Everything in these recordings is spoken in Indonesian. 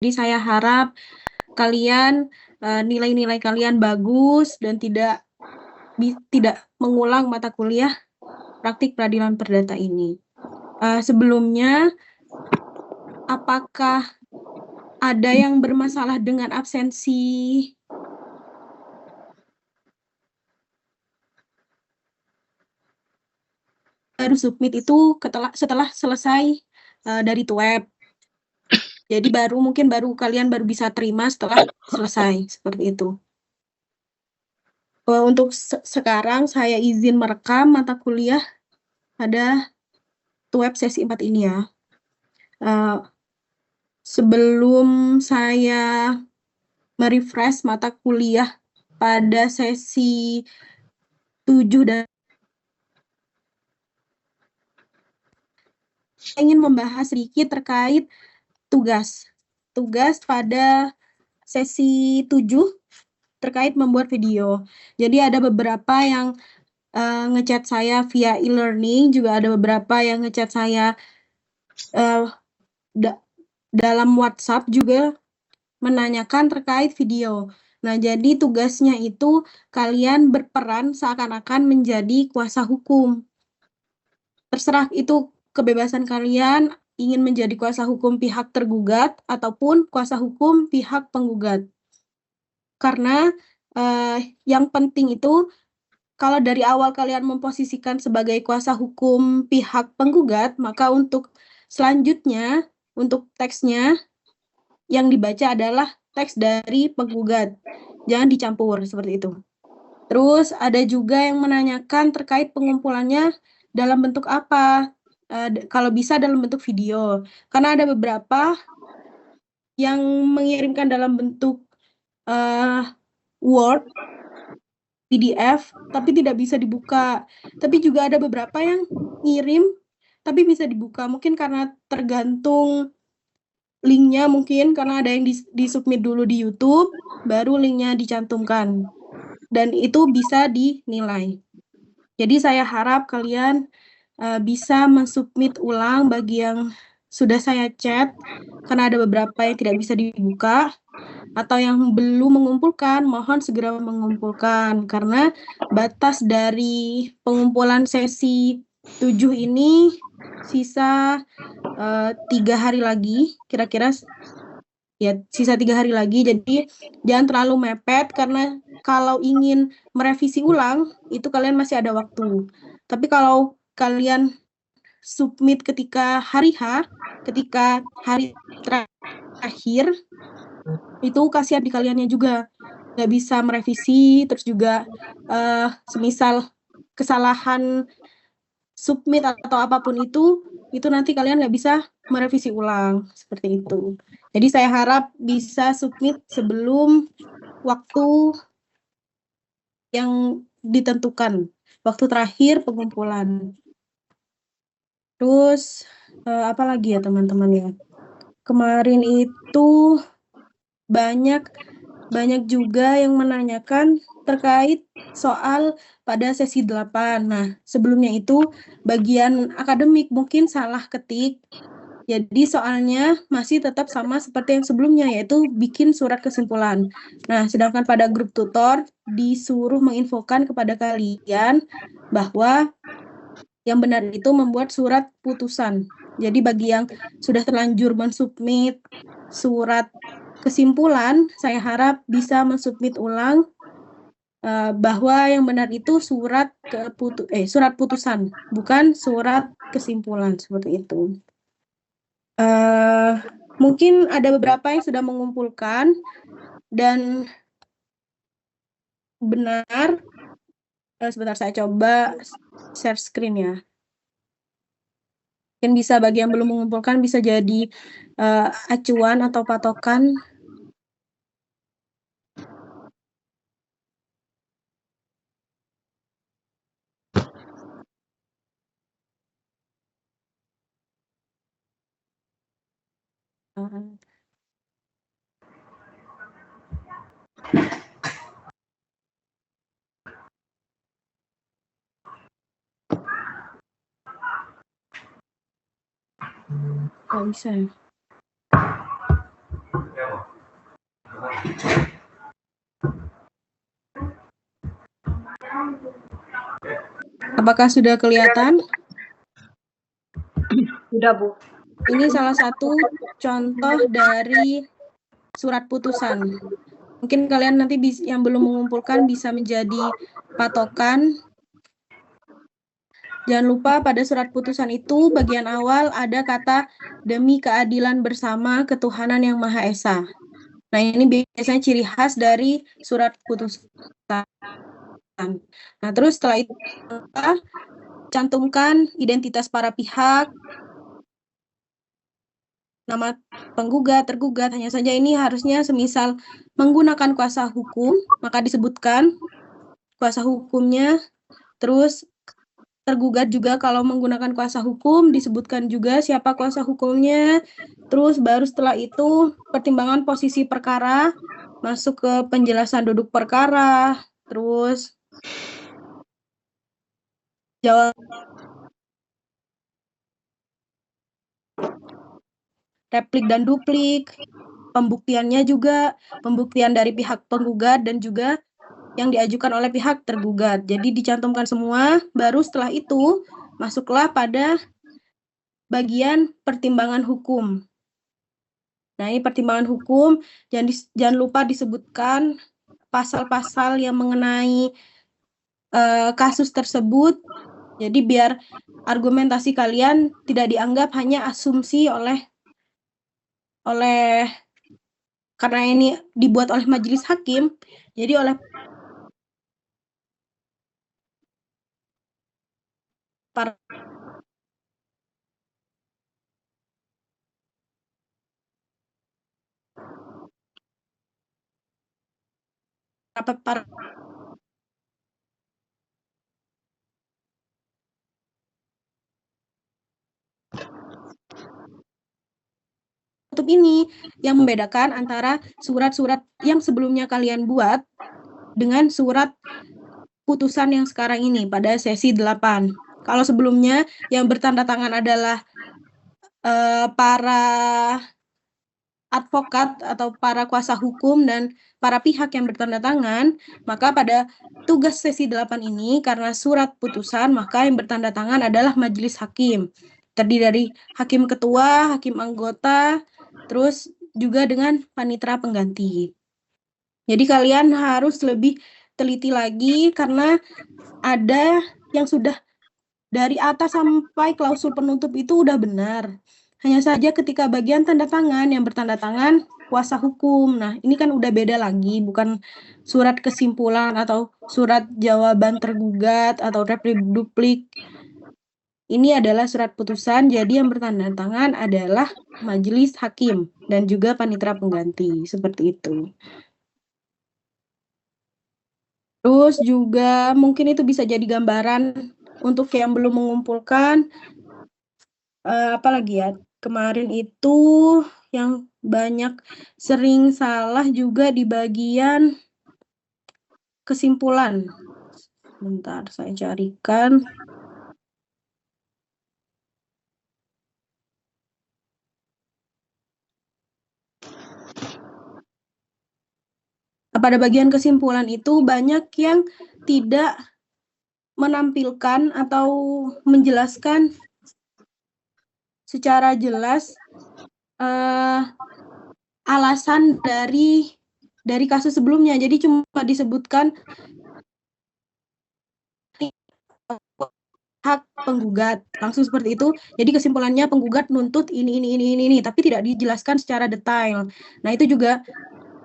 Jadi saya harap kalian nilai-nilai kalian bagus dan tidak mengulang mata kuliah praktik peradilan perdata ini. Sebelumnya, apakah ada yang bermasalah dengan absensi? Baru submit itu setelah selesai dari web. Jadi mungkin kalian baru bisa terima setelah selesai, seperti itu. Untuk sekarang saya izin merekam mata kuliah pada web sesi 4 ini ya. Sebelum saya merefresh mata kuliah pada sesi 7 dan ingin membahas sedikit terkait tugas pada sesi 7 terkait membuat video. Jadi ada beberapa yang ngechat saya via e-learning, juga ada beberapa yang ngechat saya dalam WhatsApp juga menanyakan terkait video. Nah, jadi tugasnya itu kalian berperan seakan-akan menjadi kuasa hukum. Terserah, itu kebebasan kalian ingin menjadi kuasa hukum pihak tergugat ataupun kuasa hukum pihak penggugat. Karena yang penting itu kalau dari awal kalian memposisikan sebagai kuasa hukum pihak penggugat, maka untuk selanjutnya, untuk teksnya yang dibaca adalah teks dari penggugat. Jangan dicampur, seperti itu. Terus ada juga yang menanyakan terkait pengumpulannya dalam bentuk apa. Kalau bisa dalam bentuk video. Karena ada beberapa yang mengirimkan dalam bentuk Word, PDF, tapi tidak bisa dibuka. Tapi juga ada beberapa yang ngirim, tapi bisa dibuka. Mungkin karena tergantung linknya, mungkin karena ada yang disubmit dulu di YouTube, baru linknya dicantumkan. Dan itu bisa dinilai. Jadi saya harap kalian bisa mensubmit ulang bagi yang sudah saya chat, karena ada beberapa yang tidak bisa dibuka, atau yang belum mengumpulkan, mohon segera mengumpulkan, karena batas dari pengumpulan sesi 7 ini sisa 3 hari lagi, kira-kira ya sisa 3 hari lagi, jadi jangan terlalu mepet, karena kalau ingin merevisi ulang, itu kalian masih ada waktu. Tapi kalau kalian submit ketika hari H, ketika hari terakhir, itu kasihan di kaliannya juga, nggak bisa merevisi, terus juga semisal kesalahan submit atau apapun itu nanti kalian nggak bisa merevisi ulang, seperti itu. Jadi saya harap bisa submit sebelum waktu yang ditentukan, waktu terakhir pengumpulan. Terus apa lagi ya teman-teman ya? Kemarin itu banyak juga yang menanyakan terkait soal pada sesi 8. Nah, sebelumnya itu bagian akademik mungkin salah ketik. Jadi soalnya masih tetap sama seperti yang sebelumnya, yaitu bikin surat kesimpulan. Nah, sedangkan pada grup tutor disuruh menginfokan kepada kalian bahwa yang benar itu membuat surat putusan. Jadi bagi yang sudah terlanjur mensubmit surat kesimpulan, saya harap bisa mensubmit ulang bahwa yang benar itu surat putusan, bukan surat kesimpulan, seperti itu. Mungkin ada beberapa yang sudah mengumpulkan dan benar. Sebentar, saya coba share screen ya. Mungkin bisa bagi yang belum mengumpulkan bisa jadi acuan atau patokan. Nggak bisa ya. Apakah sudah kelihatan? Sudah, Bu. Ini salah satu contoh dari surat putusan. Mungkin kalian nanti yang belum mengumpulkan bisa menjadi patokan. Jangan lupa pada surat putusan itu bagian awal ada kata demi keadilan bersama ketuhanan yang Maha Esa. Nah, ini biasanya ciri khas dari surat putusan. Nah, terus setelah itu kita cantumkan identitas para pihak, nama penggugat, tergugat, hanya saja ini harusnya semisal menggunakan kuasa hukum, maka disebutkan kuasa hukumnya, terus tergugat juga kalau menggunakan kuasa hukum, disebutkan juga siapa kuasa hukumnya, terus baru setelah itu pertimbangan posisi perkara, masuk ke penjelasan duduk perkara, terus jawab replik dan duplik, pembuktiannya juga, pembuktian dari pihak penggugat dan juga yang diajukan oleh pihak tergugat. Jadi dicantumkan semua, baru setelah itu masuklah pada bagian pertimbangan hukum. Nah, ini pertimbangan hukum, jangan lupa disebutkan pasal-pasal yang mengenai kasus tersebut. Jadi biar argumentasi kalian tidak dianggap hanya asumsi karena ini dibuat oleh majelis hakim, jadi oleh para ini yang membedakan antara surat-surat yang sebelumnya kalian buat dengan surat putusan yang sekarang ini pada sesi 8. Kalau sebelumnya yang bertanda tangan adalah para advokat atau para kuasa hukum dan para pihak yang bertanda tangan, maka pada tugas sesi 8 ini karena surat putusan, maka yang bertanda tangan adalah majelis hakim. Terdiri dari hakim ketua, hakim anggota, terus juga dengan panitera pengganti. Jadi kalian harus lebih teliti lagi karena ada yang sudah dari atas sampai klausul penutup itu udah benar. Hanya saja ketika bagian tanda tangan yang bertanda tangan kuasa hukum. Nah, ini kan udah beda lagi, bukan surat kesimpulan atau surat jawaban tergugat atau replik duplik. Ini adalah surat putusan, jadi yang bertanda tangan adalah majelis hakim dan juga panitera pengganti, seperti itu. Terus juga mungkin itu bisa jadi gambaran untuk yang belum mengumpulkan, apalagi ya, kemarin itu yang banyak sering salah juga di bagian kesimpulan. Bentar, saya carikan. Pada bagian kesimpulan itu banyak yang tidak menampilkan atau menjelaskan secara jelas alasan dari kasus sebelumnya. Jadi cuma disebutkan hak penggugat, langsung seperti itu. Jadi kesimpulannya penggugat nuntut ini, tapi tidak dijelaskan secara detail. Nah, itu juga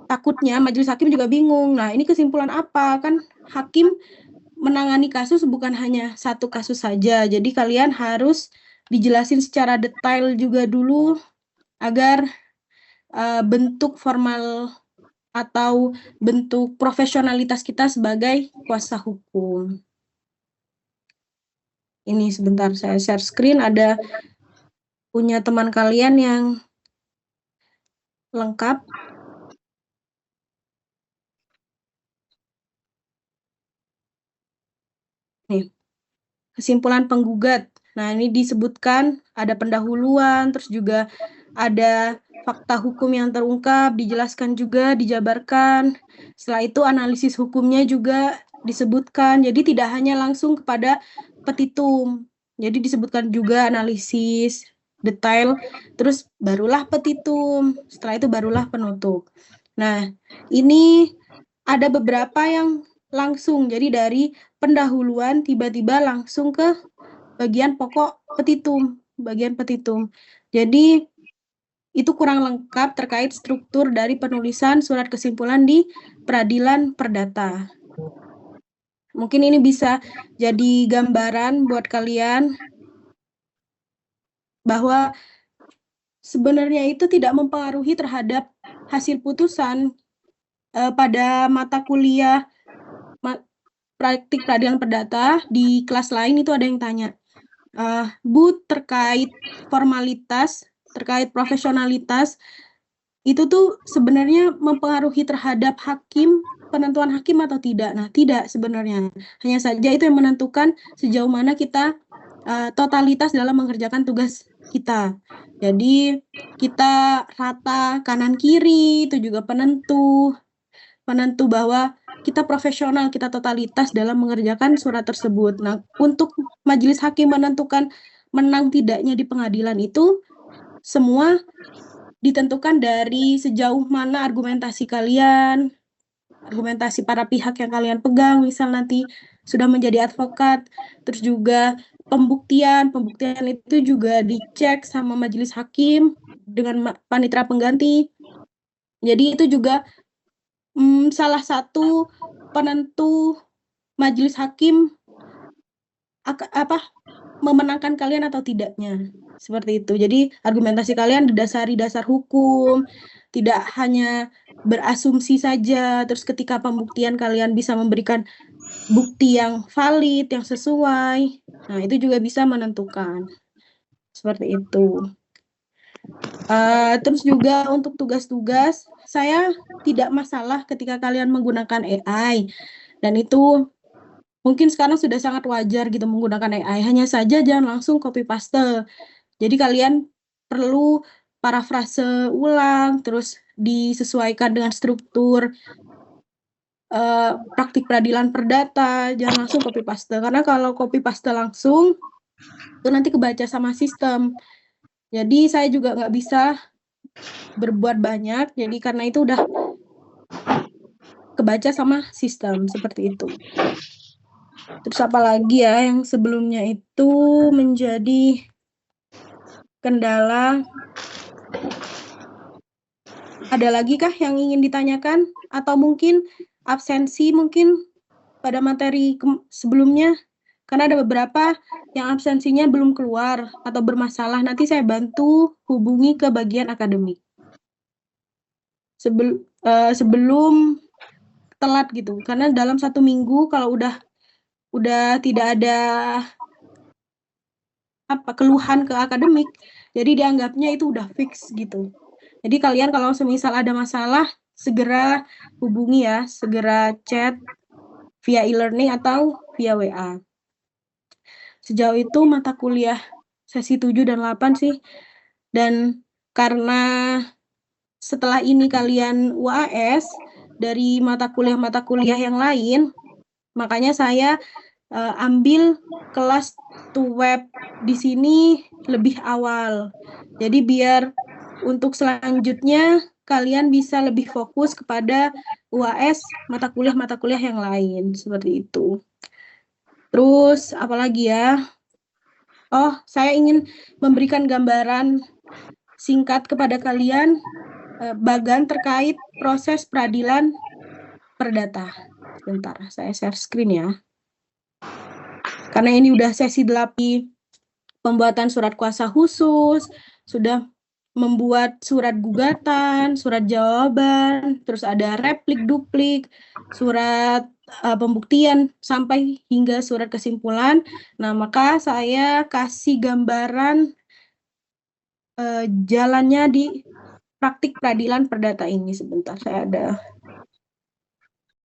takutnya majelis hakim juga bingung. Nah, ini kesimpulan apa? Kan hakim menangani kasus bukan hanya satu kasus saja. Jadi kalian harus dijelasin secara detail juga dulu agar bentuk formal atau bentuk profesionalitas kita sebagai kuasa hukum. Ini sebentar saya share screen, ada punya teman kalian yang lengkap. Nih, kesimpulan penggugat. Nah, ini disebutkan ada pendahuluan, terus juga ada fakta hukum yang terungkap dijelaskan juga, dijabarkan. Setelah itu analisis hukumnya juga disebutkan. Jadi tidak hanya langsung kepada petitum. Jadi disebutkan juga analisis detail, terus barulah petitum. Setelah itu barulah penutup. Nah, ini ada beberapa yang langsung. Jadi dari pendahuluan tiba-tiba langsung ke bagian pokok petitum, bagian petitum. Jadi itu kurang lengkap terkait struktur dari penulisan surat kesimpulan di peradilan perdata. Mungkin ini bisa jadi gambaran buat kalian bahwa sebenarnya itu tidak mempengaruhi terhadap hasil putusan pada mata kuliah praktik peradilan perdata. Di kelas lain itu ada yang tanya, Bu, terkait formalitas, terkait profesionalitas, itu tuh sebenarnya mempengaruhi terhadap hakim, penentuan hakim atau tidak? Nah, tidak sebenarnya. Hanya saja itu yang menentukan sejauh mana kita totalitas dalam mengerjakan tugas kita. Jadi kita rata kanan kiri, itu juga penentu bahwa kita profesional, kita totalitas dalam mengerjakan surat tersebut. Nah, untuk majelis hakim menentukan menang tidaknya di pengadilan itu semua ditentukan dari sejauh mana argumentasi kalian, argumentasi para pihak yang kalian pegang, misal nanti sudah menjadi advokat, terus juga pembuktian itu juga dicek sama majelis hakim dengan panitera pengganti. Jadi itu juga salah satu penentu majelis hakim memenangkan kalian atau tidaknya. Seperti itu. Jadi argumentasi kalian didasari dasar hukum, tidak hanya berasumsi saja, terus ketika pembuktian kalian bisa memberikan bukti yang valid, yang sesuai. Nah, itu juga bisa menentukan. Seperti itu. Terus juga untuk tugas-tugas, saya tidak masalah ketika kalian menggunakan AI. Dan itu mungkin sekarang sudah sangat wajar gitu menggunakan AI. Hanya saja jangan langsung copy paste. Jadi kalian perlu parafrase ulang, terus disesuaikan dengan struktur praktik peradilan perdata, jangan langsung copy paste. Karena kalau copy paste langsung, itu nanti kebaca sama sistem. Jadi saya juga nggak bisa berbuat banyak, jadi karena itu udah kebaca sama sistem, seperti itu. Terus apa lagi ya yang sebelumnya itu menjadi kendala? Ada lagi kah yang ingin ditanyakan? Atau mungkin absensi mungkin pada materi sebelumnya? Karena ada beberapa yang absensinya belum keluar atau bermasalah. Nanti saya bantu hubungi ke bagian akademik. Sebelum telat gitu. Karena dalam 1 minggu kalau udah tidak ada keluhan ke akademik, jadi dianggapnya itu udah fix gitu. Jadi kalian kalau semisal ada masalah, segera hubungi ya, segera chat via e-learning atau via WA. Sejauh itu mata kuliah sesi 7 dan 8 sih. Dan karena setelah ini kalian UAS dari mata kuliah yang lain, makanya saya ambil kelas web di sini lebih awal. Jadi biar untuk selanjutnya kalian bisa lebih fokus kepada UAS mata kuliah yang lain, seperti itu. Terus apalagi ya? Oh, saya ingin memberikan gambaran singkat kepada kalian bagan terkait proses peradilan perdata. Sebentar, saya share screen ya. Karena ini udah sesi 8 pembuatan surat kuasa khusus, sudah membuat surat gugatan, surat jawaban, terus ada replik duplik, surat pembuktian sampai hingga surat kesimpulan. Nah, maka saya kasih gambaran jalannya di praktik peradilan perdata ini. Sebentar, saya ada